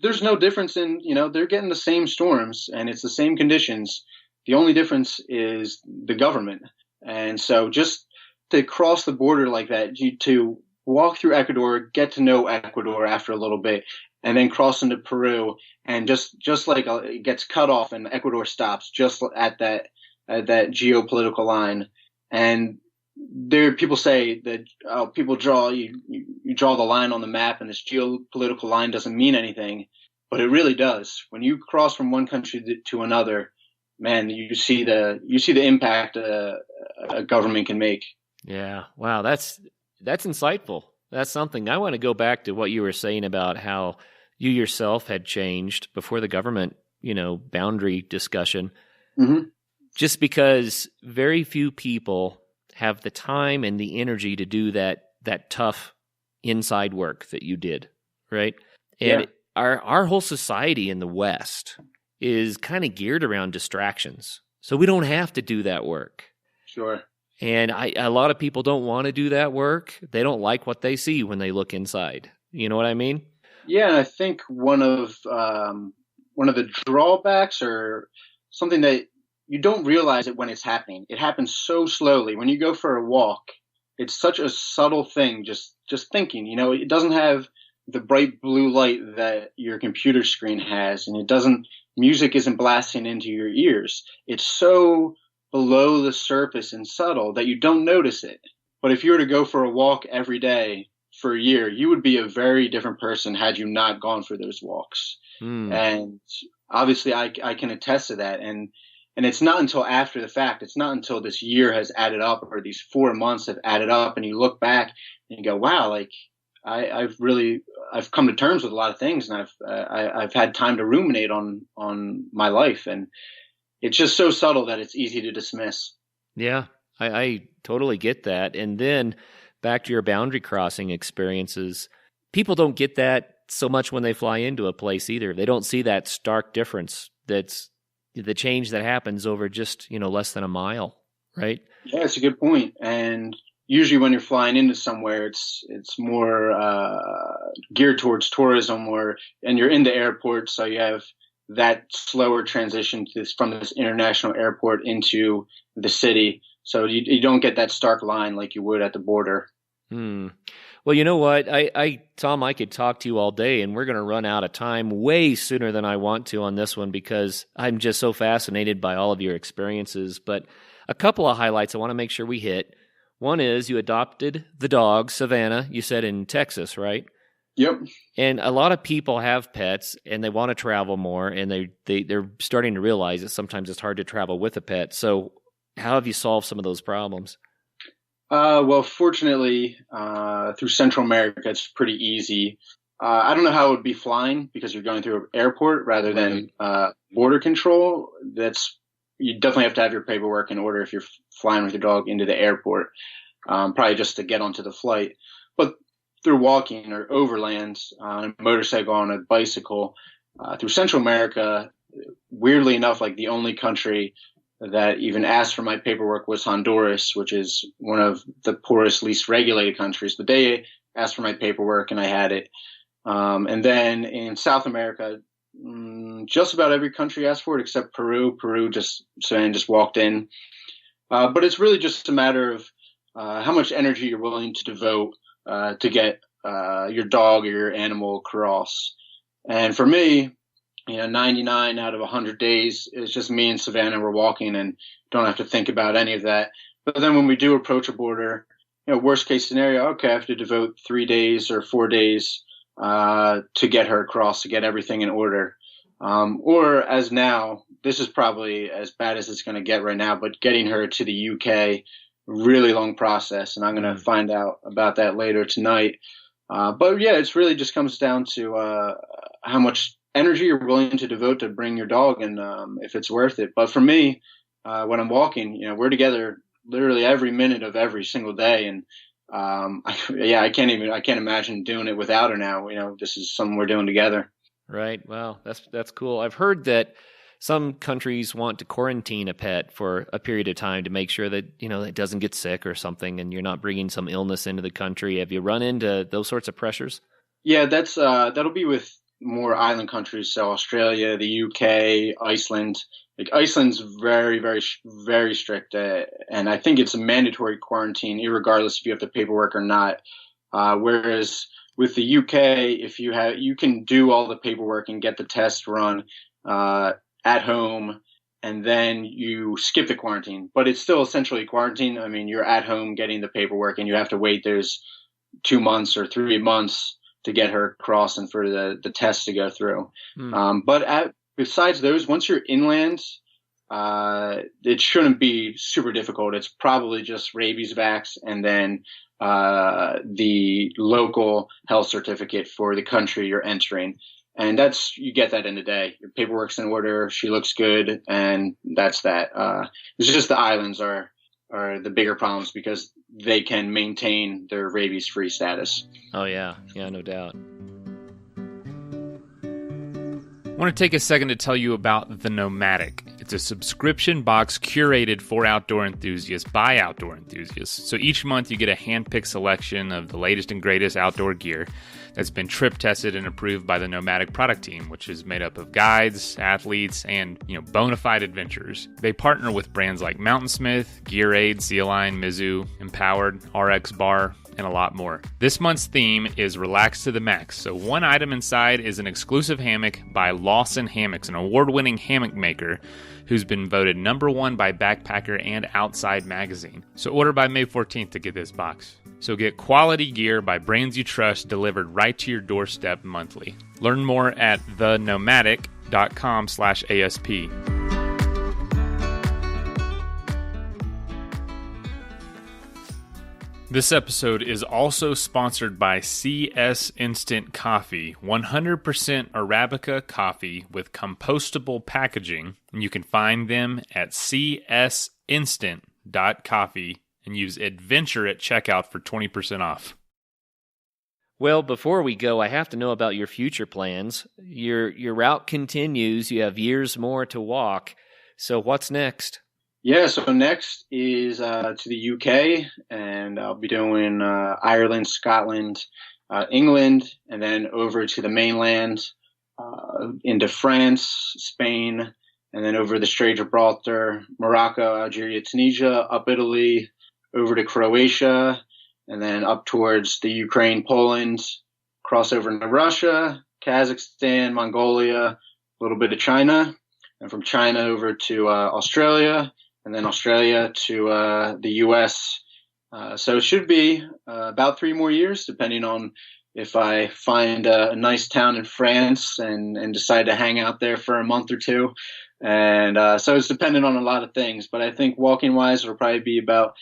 there's no difference in, they're getting the same storms and it's the same conditions. The only difference is the government. And so just to cross the border like that, to walk through Ecuador, get to know Ecuador after a little bit, and then cross into Peru, and just like it gets cut off and Ecuador stops just at that geopolitical line. And there, people say that people draw you draw the line on the map, and this geopolitical line doesn't mean anything, but it really does. When you cross from one country to another, man, you see the impact a government can make. Yeah. Wow. That's insightful. That's something. I want to go back to what you were saying about how you yourself had changed before the government, boundary discussion. Mm-hmm. Just because very few people have the time and the energy to do that tough inside work that you did, right? And Yeah. our whole society in the West is kind of geared around distractions. So we don't have to do that work. Sure. And a lot of people don't want to do that work. They don't like what they see when they look inside. You know what I mean? Yeah, and I think one of the drawbacks, or something that you don't realize it when it's happening. It happens so slowly. When you go for a walk, it's such a subtle thing. Just thinking, it doesn't have the bright blue light that your computer screen has, and music isn't blasting into your ears. It's so below the surface and subtle that you don't notice it. But if you were to go for a walk every day for a year, you would be a very different person had you not gone for those walks. And obviously I can attest to that. And it's not until after the fact, it's not until this year has added up, or these 4 months have added up, and you look back and you go, wow, like I've come to terms with a lot of things, and I've had time to ruminate on my life. And it's just so subtle that it's easy to dismiss. Yeah, I totally get that. And then back to your boundary crossing experiences, people don't get that so much when they fly into a place either. They don't see that stark difference. That's the change that happens over just, less than a mile, right? Yeah, it's a good point. And usually when you're flying into somewhere, it's more geared towards tourism, and you're in the airport, so you have that slower transition from this international airport into the city. So you don't get that stark line like you would at the border. Well, you know what? Tom, I could talk to you all day, and we're going to run out of time way sooner than I want to on this one, because I'm just so fascinated by all of your experiences. But a couple of highlights I want to make sure we hit. One is you adopted the dog, Savannah, you said in Texas, right? Yep. And a lot of people have pets and they want to travel more, and they're starting to realize that sometimes it's hard to travel with a pet. So how have you solved some of those problems? Well, fortunately, through Central America, it's pretty easy. I don't know how it would be flying, because you're going through an airport rather than border control. You definitely have to have your paperwork in order if you're flying with your dog into the airport, probably just to get onto the flight. But through walking or overland on a motorcycle, on a bicycle, through Central America, weirdly enough, like the only country that even asked for my paperwork was Honduras, which is one of the poorest, least regulated countries. But they asked for my paperwork and I had it. And then in South America, just about every country asked for it except Peru. Savannah just walked in. But it's really just a matter of how much energy you're willing to devote to get your dog or your animal across. And for me, 99 out of 100 days, it's just me and Savannah. We're walking and don't have to think about any of that. But then when we do approach a border, worst case scenario, okay, I have to devote 3 days or 4 days to get her across, to get everything in order. Or as now, this is probably as bad as it's going to get right now, but getting her to the UK, really long process. And I'm going to find out about that later tonight. But yeah, it's really just comes down to how much energy you're willing to devote to bring your dog and if it's worth it. But for me, when I'm walking, we're together literally every minute of every single day. And I can't imagine doing it without her now. This is something we're doing together. Right. Wow. That's cool. I've heard that some countries want to quarantine a pet for a period of time to make sure that, it doesn't get sick or something and you're not bringing some illness into the country. Have you run into those sorts of pressures? Yeah, that'll be with more island countries. So Australia, the UK, Iceland. Like Iceland's very, very, very strict. And I think it's a mandatory quarantine, irregardless if you have the paperwork or not. Whereas with the UK, you can do all the paperwork and get the test run at home, and then you skip the quarantine. But it's still essentially quarantine. I mean, you're at home getting the paperwork, and you have to wait. There's 2 months or 3 months to get her across and for the test to go through. But besides those, once you're inland, it shouldn't be super difficult. It's probably just rabies vax and then the local health certificate for the country you're entering. And you get that in a day. Your paperwork's in order. She looks good. And that's that. It's just the islands are the bigger problems because they can maintain their rabies free status. Oh yeah. Yeah, no doubt. I want to take a second to tell you about The Nomadic. It's a subscription box curated for outdoor enthusiasts by outdoor enthusiasts. So each month you get a hand-picked selection of the latest and greatest outdoor gear that's been trip tested and approved by the Nomadic product team, which is made up of guides, athletes, and bona fide adventurers. They partner with brands like Mountainsmith, Gearaid, Sea-Line, Mizzou, Empowered, RX Bar, and a lot more. This month's theme is Relax to the Max. So one item inside is an exclusive hammock by Lawson Hammocks, an award-winning hammock maker who's been voted #1 by Backpacker and Outside Magazine. So order by May 14th to get this box. So get quality gear by brands you trust delivered right to your doorstep monthly. Learn more at thenomadic.com/ASP. This episode is also sponsored by CS Instant Coffee, 100% Arabica coffee with compostable packaging. And you can find them at csinstant.coffee and use adventure at checkout for 20% off. Well, before we go, I have to know about your future plans. Your route continues. You have years more to walk. So what's next? Yeah, so next is to the UK, and I'll be doing Ireland, Scotland, England, and then over to the mainland, into France, Spain, and then over the Strait of Gibraltar, Morocco, Algeria, Tunisia, up Italy, over to Croatia, and then up towards the Ukraine, Poland, cross over into Russia, Kazakhstan, Mongolia, a little bit of China, and from China over to Australia, and then Australia to the U.S. So it should be about 3 more years, depending on if I find a nice town in France and decide to hang out there for a month or two. And so it's dependent on a lot of things. But I think walking-wise, it'll probably be about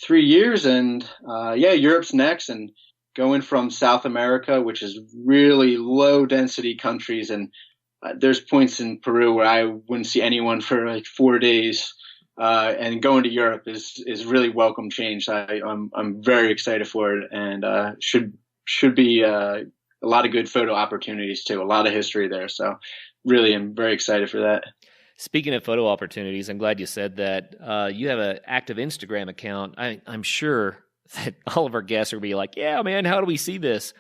3 years. And Europe's next. And going from South America, which is really low-density countries, and there's points in Peru where I wouldn't see anyone for like 4 days. And going to Europe is really welcome change. I'm very excited for it, and should be a lot of good photo opportunities too. A lot of history there, so really am very excited for that. Speaking of photo opportunities, I'm glad you said that. You have an active Instagram account. I'm sure that all of our guests are going to be like, "Yeah, man, how do we see this?"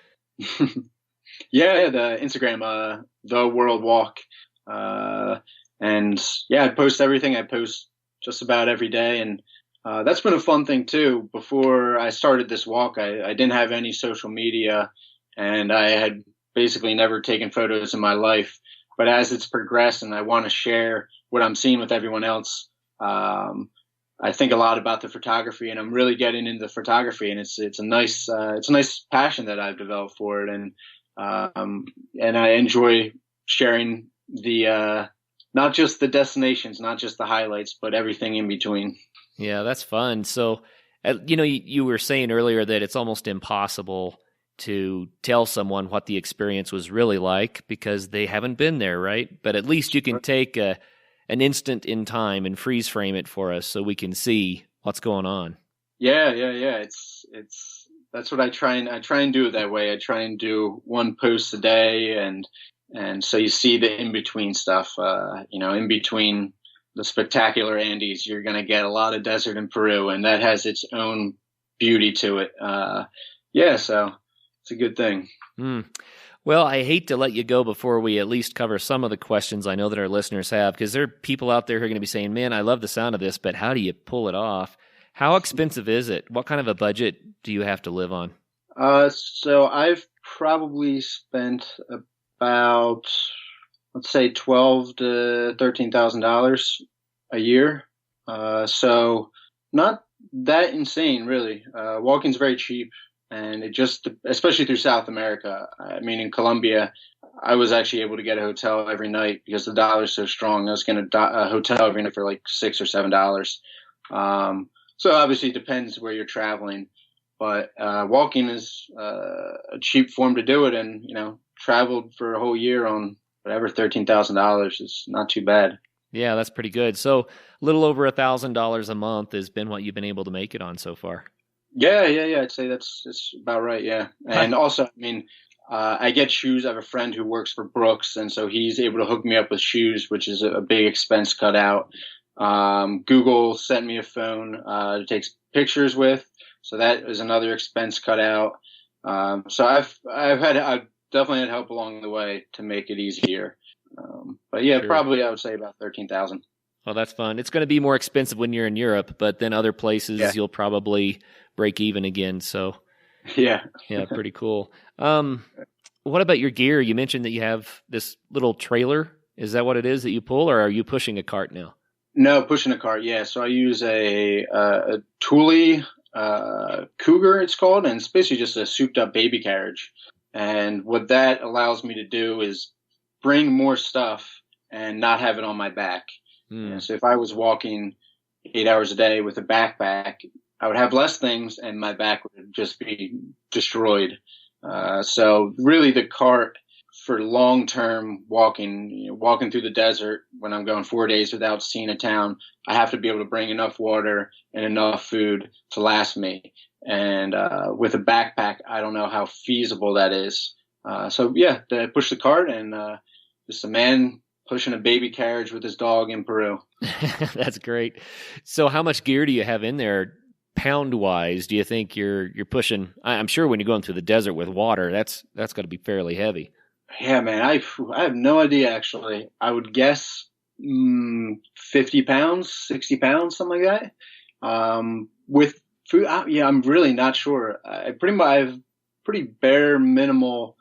Yeah, the Instagram, the World Walk, and yeah, I post everything. I post just about every day, and that's been a fun thing too. Before I started this walk, I didn't have any social media, and I had basically never taken photos in my life. But as it's progressed, and I want to share what I'm seeing with everyone else, I think a lot about the photography, and I'm really getting into photography, and it's a nice passion that I've developed for it, and I enjoy sharing the not just the destinations, not just the highlights, but everything in between. Yeah, that's fun. So, you were saying earlier that it's almost impossible to tell someone what the experience was really like because they haven't been there, right? But at least you can take an instant in time and freeze frame it for us so we can see what's going on. Yeah. It's that's what I try and do it that way. I try and do one post a day, and so you see the in between stuff. In between the spectacular Andes, you're going to get a lot of desert in Peru, and that has its own beauty to it. So it's a good thing. Well, I hate to let you go before we at least cover some of the questions I know that our listeners have, because there are people out there who are going to be saying, man, I love the sound of this, but how do you pull it off? How expensive is it? What kind of a budget do you have to live on? So I've probably spent about, let's say, $12,000 to $13,000 a year. So not that insane, really. Walking's very cheap, and it just, especially through South America. I mean, in Colombia, I was actually able to get a hotel every night because the dollar's so strong. I was getting a hotel every night for like $6 or $7. So obviously it depends where you're traveling, but walking is a cheap form to do it, and traveled for a whole year on whatever $13,000 is not too bad. Yeah, that's pretty good. So a little over $1,000 a month has been what you've been able to make it on so far. Yeah. I'd say that's about right. Yeah, and also, I mean, I get shoes. I have a friend who works for Brooks, and so he's able to hook me up with shoes, which is a big expense cut out. Google sent me a phone to take pictures with, so that is another expense cut out. So I've definitely had help along the way to make it easier. But yeah, sure. Probably I would say about 13,000. Well, that's fun. It's going to be more expensive when you're in Europe, but then other places you'll probably break even again. So yeah, pretty cool. What about your gear? You mentioned that you have this little trailer. Is that what it is that you pull, or are you pushing a cart now? No, pushing a cart. Yeah. So I use a Thule Cougar, it's called, and it's basically just a souped up baby carriage. And what that allows me to do is bring more stuff and not have it on my back. So if I was walking 8 hours a day with a backpack, I would have less things and my back would just be destroyed. So really the cart for long-term walking, walking through the desert when I'm going 4 days without seeing a town, I have to be able to bring enough water and enough food to last me. And with a backpack, I don't know how feasible that is. So yeah, I push the cart, and just a man pushing a baby carriage with his dog in Peru. That's great. So how much gear do you have in there pound-wise? Do you think you're pushing? I'm sure when you're going through the desert with water, that's got to be fairly heavy. Yeah, man, I have no idea, actually. I would guess 50 pounds, 60 pounds, something like that. With food, I'm really not sure. I have pretty bare minimal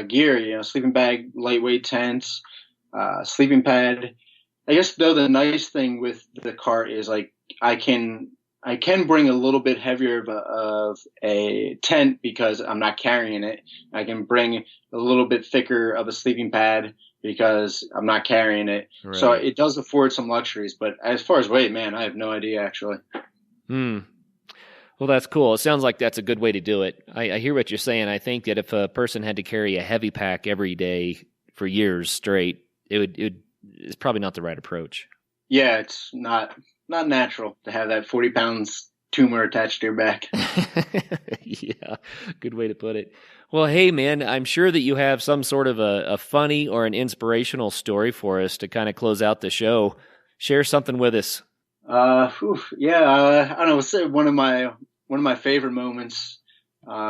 gear, sleeping bag, lightweight tents, sleeping pad. I guess, though, the nice thing with the cart is like I can bring a little bit heavier of a tent because I'm not carrying it. I can bring a little bit thicker of a sleeping pad because I'm not carrying it. Right. So it does afford some luxuries. But as far as weight, man, I have no idea, actually. Well, that's cool. It sounds like that's a good way to do it. I hear what you're saying. I think that if a person had to carry a heavy pack every day for years straight, it's probably not the right approach. Yeah, it's not natural to have that 40 pounds tumor attached to your back. Yeah, good way to put it. Well, hey, man, I'm sure that you have some sort of a funny or an inspirational story for us to kind of close out the show. Share something with us. I don't know. Say one of my favorite moments,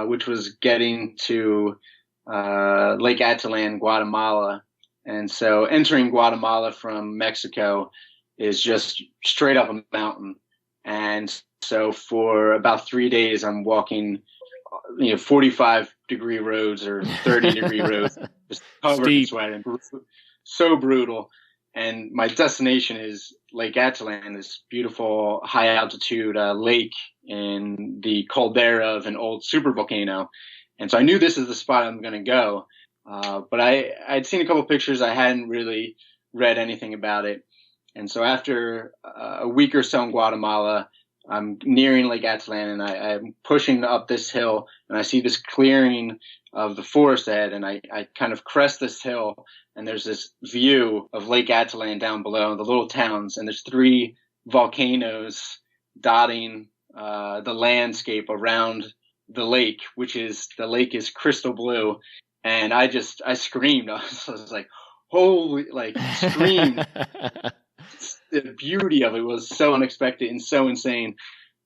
which was getting to Lake Atitlan, Guatemala. And so entering Guatemala from Mexico is just straight up a mountain. And so for about 3 days, I'm walking, 45-degree roads or 30-degree roads, just covered in sweat, and so brutal. And my destination is Lake Atitlan, this beautiful high-altitude lake in the caldera of an old supervolcano. And so I knew this is the spot I'm going to go. But I'd seen a couple pictures. I hadn't really read anything about it. And so after a week or so in Guatemala, I'm nearing Lake Atitlan, and I'm pushing up this hill, and I see this clearing of the forest ahead, and I kind of crest this hill, and there's this view of Lake Atitlan down below, the little towns, and there's 3 volcanoes dotting the landscape around the lake, the lake is crystal blue. And I screamed. I was like, holy, screamed. The beauty of it was so unexpected and so insane.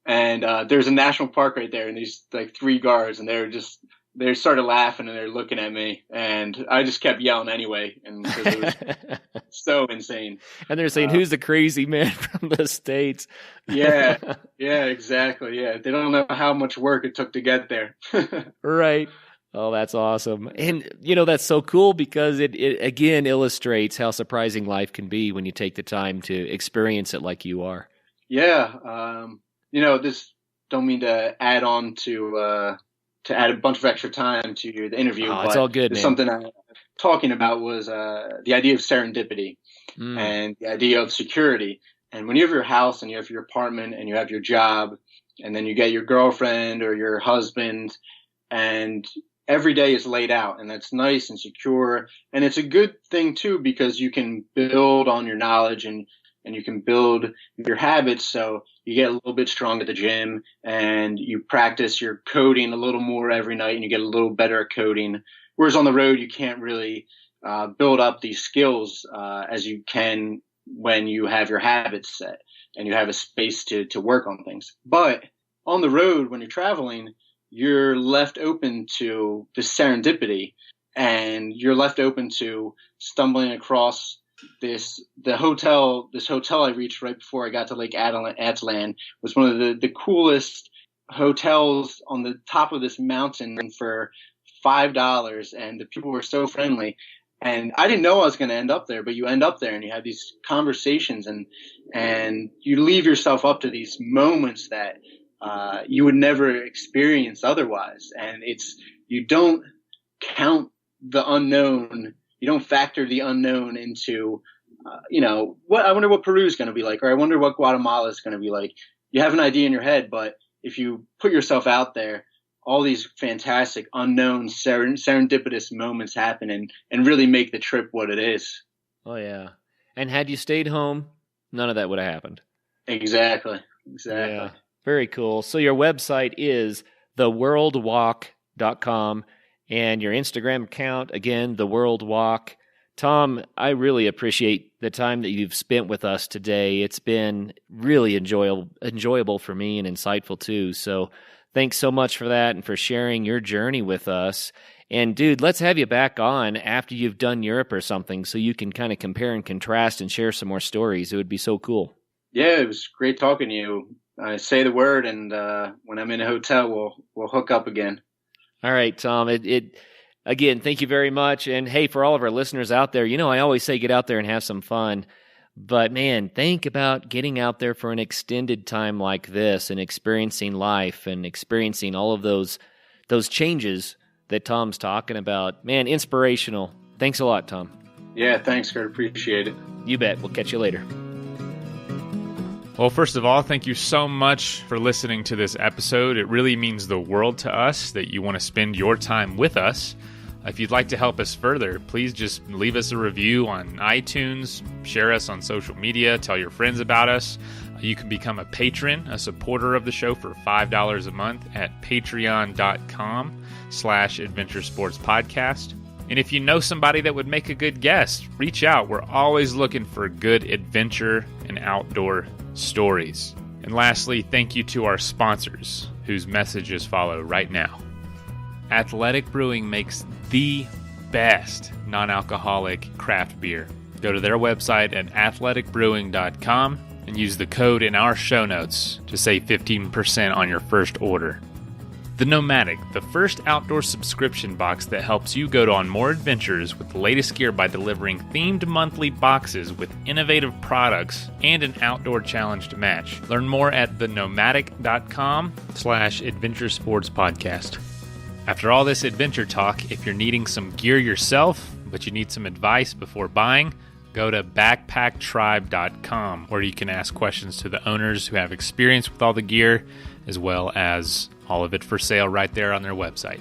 And there's a national park right there, and these 3 guards, and they started laughing, and they're looking at me, and I just kept yelling anyway, and because it was so insane. And they're saying, "Who's the crazy man from the States?" Yeah, exactly. Yeah, they don't know how much work it took to get there. Right. Oh, that's awesome. And, that's so cool because it again illustrates how surprising life can be when you take the time to experience it like you are. Yeah. This don't mean to add on to add a bunch of extra time to the interview. Oh, it's all good, man. Something I was talking about was the idea of serendipity and the idea of security. And when you have your house and you have your apartment and you have your job, and then you get your girlfriend or your husband, and every day is laid out, and that's nice and secure. And it's a good thing too, because you can build on your knowledge and you can build your habits. So you get a little bit strong at the gym, and you practice your coding a little more every night, and you get a little better at coding. Whereas on the road, you can't really build up these skills as you can when you have your habits set and you have a space to work on things. But on the road, when you're traveling, you're left open to this serendipity, and you're left open to stumbling across this hotel I reached right before I got to Lake Atitlan was one of the coolest hotels on the top of this mountain for $5, and the people were so friendly. And I didn't know I was going to end up there, but you end up there and you have these conversations, and you leave yourself up to these moments that you would never experience otherwise. And you don't count the unknown. You don't factor the unknown into, I wonder what Peru is going to be like, or I wonder what Guatemala is going to be like. You have an idea in your head, but if you put yourself out there, all these fantastic, unknown, serendipitous moments happen and really make the trip what it is. Oh, yeah. And had you stayed home, none of that would have happened. Exactly. Yeah. Very cool. So your website is theworldwalk.com, and your Instagram account, again, The World Walk. Tom, I really appreciate the time that you've spent with us today. It's been really enjoyable for me and insightful too. So thanks so much for that and for sharing your journey with us. And dude, let's have you back on after you've done Europe or something so you can kind of compare and contrast and share some more stories. It would be so cool. Yeah, it was great talking to you. I say the word, and when I'm in a hotel, we'll hook up again. All right, Tom. Again, thank you very much. And hey, for all of our listeners out there, I always say get out there and have some fun. But man, think about getting out there for an extended time like this and experiencing life and experiencing all of those changes that Tom's talking about. Man, inspirational. Thanks a lot, Tom. Yeah, thanks, Kurt. Appreciate it. You bet. We'll catch you later. Well, first of all, thank you so much for listening to this episode. It really means the world to us that you want to spend your time with us. If you'd like to help us further, please just leave us a review on iTunes, share us on social media, tell your friends about us. You can become a patron, a supporter of the show for $5 a month at patreon.com/adventuresportspodcast. And if you know somebody that would make a good guest, reach out. We're always looking for good adventure and outdoor stories. And lastly, thank you to our sponsors, whose messages follow right now. Athletic Brewing makes the best non-alcoholic craft beer. Go to their website at athleticbrewing.com and use the code in our show notes to save 15% on your first order. The Nomadic, the first outdoor subscription box that helps you go on more adventures with the latest gear by delivering themed monthly boxes with innovative products and an outdoor challenge to match. Learn more at thenomadic.com/adventuresportspodcast. After all this adventure talk, if you're needing some gear yourself, but you need some advice before buying, go to backpacktribe.com, where you can ask questions to the owners who have experience with all the gear, as well as all of it for sale right there on their website.